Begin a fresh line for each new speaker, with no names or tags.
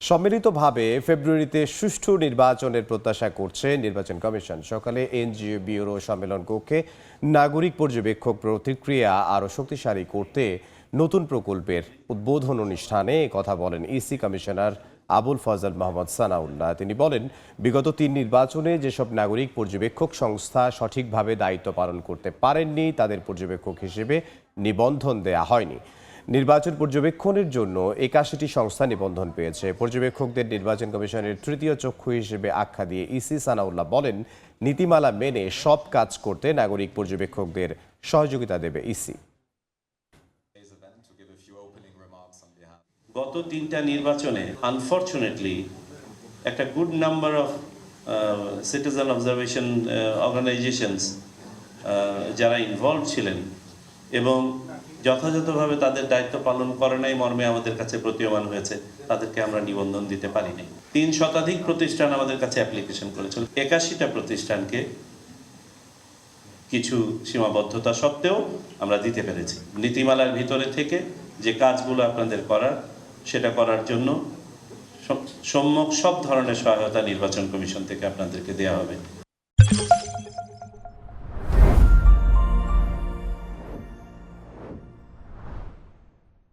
সম্মিলিতভাবে ফেব্রুয়ারিতে সুষ্ঠু নির্বাচনের প্রত্যাশা করছে নির্বাচন কমিশন। সকালে এনজিও ব্যুরো সম্মেলন কক্ষে নাগরিক পর্যবেক্ষক প্রতিক্রিয়া আরও শক্তিশালী করতে নতুন প্রকল্পের উদ্বোধন অনুষ্ঠানে কথা বলেন ইসি কমিশনার আবুল ফজল মোহাম্মদ সানাউল্লাহ। তিনি বলেন, বিগত 3 নির্বাচনে যেসব নাগরিক পর্যবেক্ষক সংস্থা সঠিকভাবে দায়িত্ব পালন করতে পারেননি তাদের পর্যবেক্ষক হিসেবে নিবন্ধন দেয়া হয়নি। নির্বাচন পর্যবেক্ষণের জন্য 81টি সংস্থা নিবন্ধন পেয়েছে। পর্যবেক্ষকদের নির্বাচন কমিশনের তৃতীয় চক্ষু হিসেবে আখ্যা দিয়ে ইসি সানাউল্লাহ বলেন, নীতিমালা মেনে সব কাজ করতে নাগরিক পর্যবেক্ষকদের সহযোগিতা দেবে ইসি।
গত 3টা নির্বাচনে আনফরচুনেটলি একটা good number of citizen observation organizations যারা ইনভলভ ছিলেন এবং যথাযথভাবে তাদের দায়িত্ব পালন করে নাই মর্মে আমাদের কাছে প্রতীয়মান হয়েছে, তাদেরকে আমরা নিবন্ধন দিতে পারিনি। 3 শতাধিক প্রতিষ্ঠান আমাদের কাছে অ্যাপ্লিকেশন করেছিল। 81টা প্রতিষ্ঠানকে কিছু সীমাবদ্ধতা সত্ত্বেও আমরা দিতে পেরেছি। নীতিমালার ভিতরে থেকে যে কাজগুলো আপনাদের করার সেটা করার জন্য সম্যক সব ধরনের সহায়তা নির্বাচন কমিশন থেকে আপনাদেরকে দেওয়া হবে।